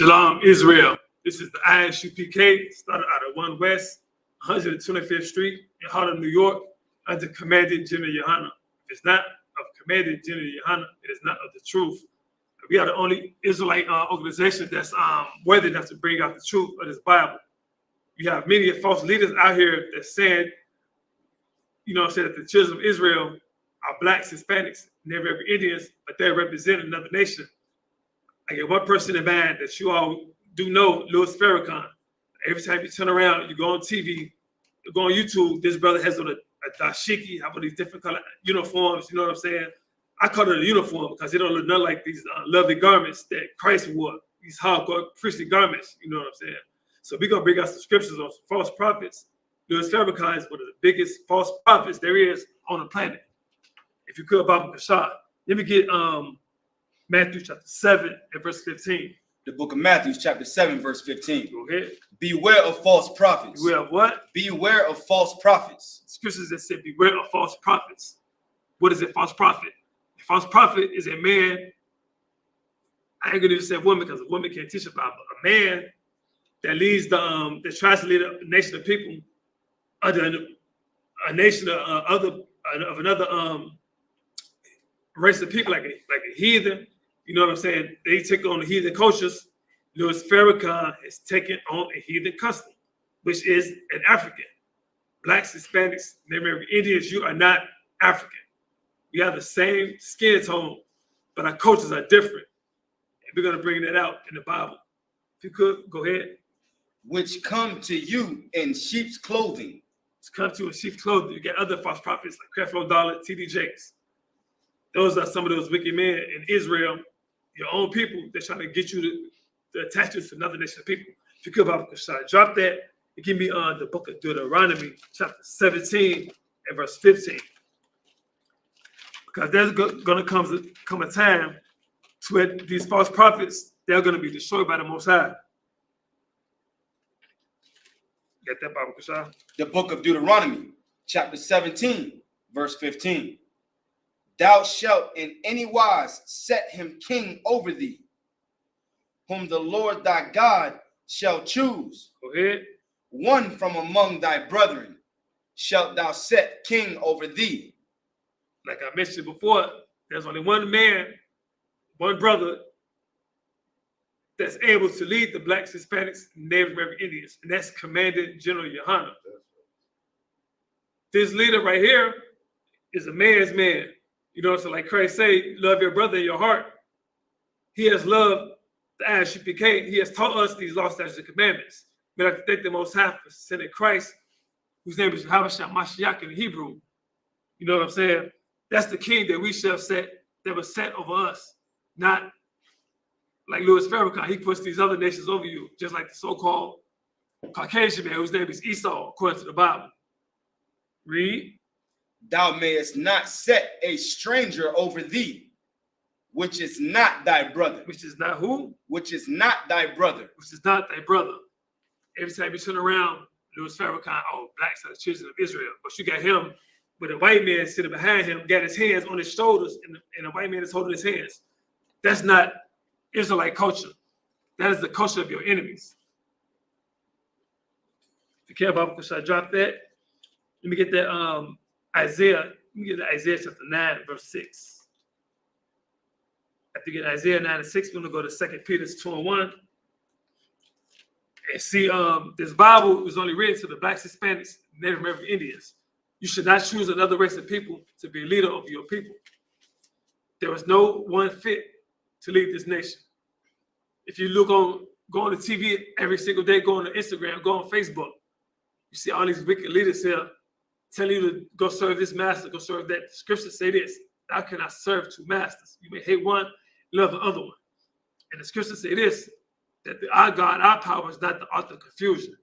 Shalom, Israel. This is the ISUPK, started out of 1 West, 125th Street in Harlem, New York, under Commandant General Yohana. If it's not of Commandant General Yohana, it is not of the truth. We are the only Israelite organization that's worthy enough to bring out the truth of this Bible. You have many false leaders out here that said, that the children of Israel are blacks, Hispanics, never Indians, but they represent another nation. I get one person in mind that you all do know, Louis Farrakhan. Every time you turn around, you go on TV, you go on YouTube, this brother has on a dashiki, have all these different color uniforms, you know what I'm saying? I call it a uniform because it don't look nothing like these lovely garments that Christ wore, these hardcore priestly garments, you know what I'm saying? So we're going to bring out some scriptures on some false prophets. Louis Farrakhan is one of the biggest false prophets there is on the planet. If you could, Baba Kashad. Let me get Matthew chapter 7 and verse 15. The book of Matthew, chapter 7, verse 15. Go ahead. Beware of false prophets. Beware of what? Beware of false prophets. Scriptures that said, beware of false prophets. What is a false prophet? A false prophet is a man, I ain't gonna even say woman because a woman can't teach about, but a man that leads that tries to lead a nation of people under a nation of another race of people, like a heathen. You know what I'm saying? They take on the heathen cultures. Louis Farrakhan is taking on a heathen custom, which is an African. Blacks, Hispanics, Native Indians, you are not African. We have the same skin tone, but our cultures are different. And we're going to bring that out in the Bible. If you could, go ahead. Which come to you in sheep's clothing. It's come to you in sheep's clothing. You get other false prophets like Creflo Dollar, T.D. Jakes. Those are some of those wicked men in Israel, your own people. They're trying to get you to attach you to another nation of people. If you could, Baba Kashad, drop that and give me the book of Deuteronomy, chapter 17 and verse 15. Because there's going to come a time to where these false prophets, they're going to be destroyed by the Most High. Get that, Baba Kashad? The book of Deuteronomy, chapter 17, verse 15. Thou shalt in any wise set him king over thee, whom the Lord thy God shall choose. Go ahead. One from among thy brethren shalt thou set king over thee. Like I mentioned before, there's only one man, one brother that's able to lead the blacks, Hispanics, Native American Indians, and that's Commandant General Yohana. This leader right here is a man's man. You know, so like Christ say, love your brother in your heart. He has loved the ISUPK. He has taught us these law, statutes, and commandments. We have to thank the Most High for sending Christ, whose name is Habashah Mashiach in Hebrew. You know what I'm saying? That's the king that we shall set, that was set over us. Not like Louis Farrakhan. He puts these other nations over you, just like the so-called Caucasian man, whose name is Esau, according to the Bible. Read. Thou mayest not set a stranger over thee, which is not thy brother. Which is not who? Which is not thy brother. Which is not thy brother. Every time you turn around, Louis Farrakhan, oh, blacks are the children of Israel. But you got him with a white man sitting behind him, got his hands on his shoulders, and a white man is holding his hands. That's not Israelite culture. That is the culture of your enemies. If you care about, should I drop that? Let me get that Isaiah chapter 9, verse 6. After you get Isaiah 9 and 6, we're going to go to 2 Peter 2 and 1. And see, this Bible was only written to the blacks, Hispanics, Native American Indians. You should not choose another race of people to be a leader of your people. There was no one fit to lead this nation. If you go on the TV every single day, go on Instagram, go on Facebook, you see all these wicked leaders here telling you to go serve this master, go serve that. The scriptures say this: thou cannot serve two masters. You may hate one, love the other one. And the scriptures say this, that our God, our power is not the author of confusion.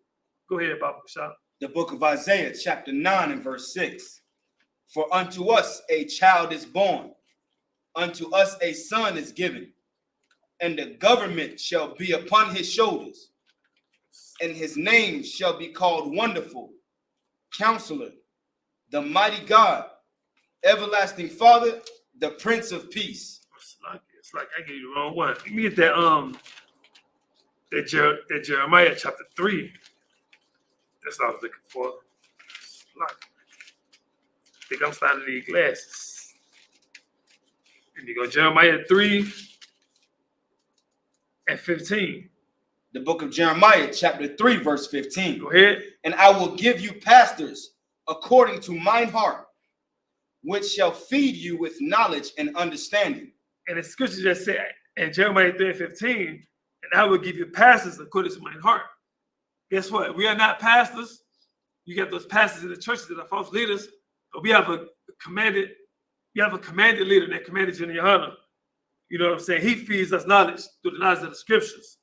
Go ahead, Baba Kashad. The book of Isaiah, chapter 9 and verse 6. For unto us a child is born, unto us a son is given, and the government shall be upon his shoulders, and his name shall be called Wonderful, Counselor, the Mighty God, Everlasting Father, the Prince of Peace. It's like I gave you the wrong one. Let me get that That Jeremiah chapter 3. That's what I was looking for. I think I'm starting to need glasses. And you go Jeremiah 3 and 15. The book of Jeremiah, chapter 3, verse 15. Go ahead. And I will give you pastors according to mine heart, which shall feed you with knowledge and understanding. And the scripture just said in Jeremiah 3 and 15, and I will give you pastors according to mine heart. Guess what? We are not pastors. You got those pastors in the churches that are false leaders, but we have a commanded leader that commanded General Yohana. You know what I'm saying? He feeds us knowledge through the knowledge of the scriptures.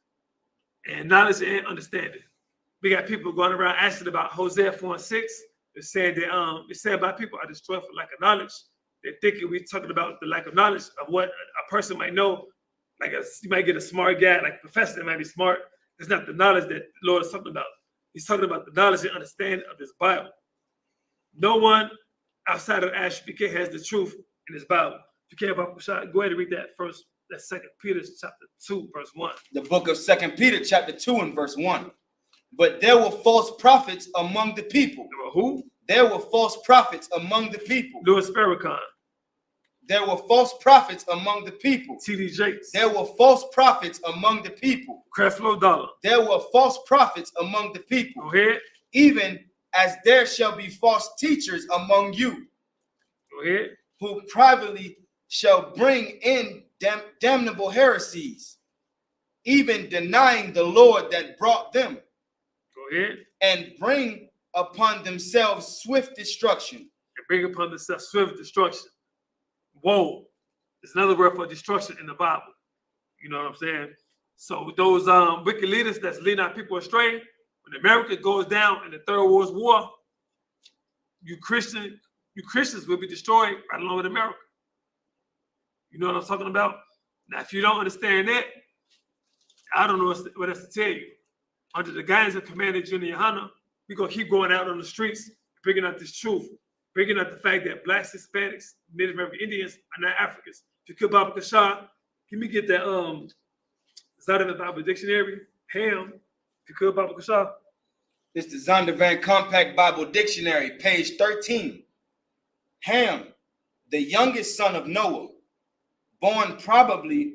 And knowledge and understanding. We got people going around asking about Hosea 4 and 6. It's saying that it's said by people are destroyed for lack of knowledge. They're thinking we're talking about the lack of knowledge of what a person might know. You might get a smart guy, like a professor that might be smart. It's not the knowledge that the Lord is talking about. He's talking about the knowledge and understanding of this Bible. No one outside of ISUPK has the truth in this Bible. If you care about Kushai, go ahead and read that first. That's 2 Peter chapter 2, verse 1. The book of 2 Peter chapter 2 and verse 1. But there were false prophets among the people. There were who? There were false prophets among the people. Louis Farrakhan. There were false prophets among the people. T.D. Jakes. There were false prophets among the people. Creflo Dollar. There were false prophets among the people. Go ahead. Even as there shall be false teachers among you. Go ahead. Who privately shall bring in damnable heresies, even denying the Lord that brought them. Go ahead. And bring upon themselves swift destruction. And bring upon themselves swift destruction. Woe. There's another word for destruction in the Bible. You know what I'm saying? So those wicked leaders that's leading our people astray, when America goes down in the Third World War, you Christians will be destroyed right along with America. You know what I'm talking about? Now, if you don't understand that, I don't know what else to tell you. Under the guidance of Commander General Yohana, we're going to keep going out on the streets, bringing out this truth, bringing out the fact that Blacks, Hispanics, Native American Indians are not Africans. If you could, Baba Kasha, can we get that is that in the Bible Dictionary? Ham, if you could, Baba Kasha. It's the Zondervan Compact Bible Dictionary, page 13. Ham, the youngest son of Noah, born probably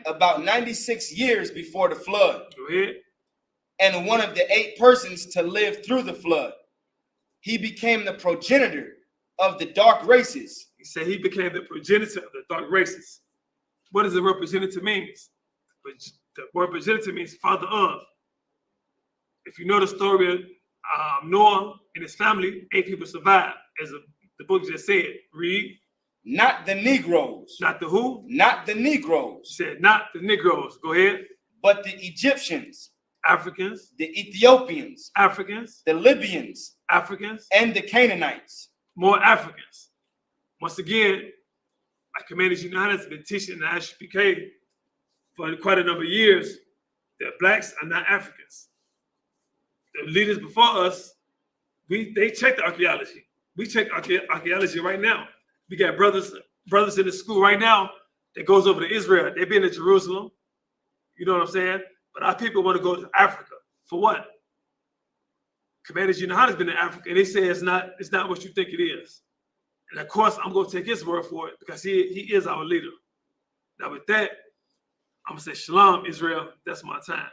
about 96 years before the flood. Go ahead. And one of the 8 persons to live through the flood. He became the progenitor of the dark races. He said he became the progenitor of the dark races. What does the word progenitor mean? The word progenitor means father of. If you know the story of Noah and his family, 8 people survived, as the book just said. Read. Not the Negroes. Not the who? Not the Negroes. He said not the Negroes. Go ahead. But the Egyptians. Africans. The Ethiopians. Africans. The Libyans. Africans. And the Canaanites. More Africans. Once again, like Commander United has been teaching in the ISUPK for quite a number of years that Blacks are not Africans. The leaders before us, they check the archaeology. We check archaeology right now. We got brothers in the school right now that goes over to Israel. They've been to Jerusalem. You know what I'm saying? But our people want to go to Africa. For what? Commander United has been in Africa, and they say it's not what you think it is. And of course, I'm going to take his word for it because he is our leader. Now with that, I'm going to say shalom, Israel. That's my time.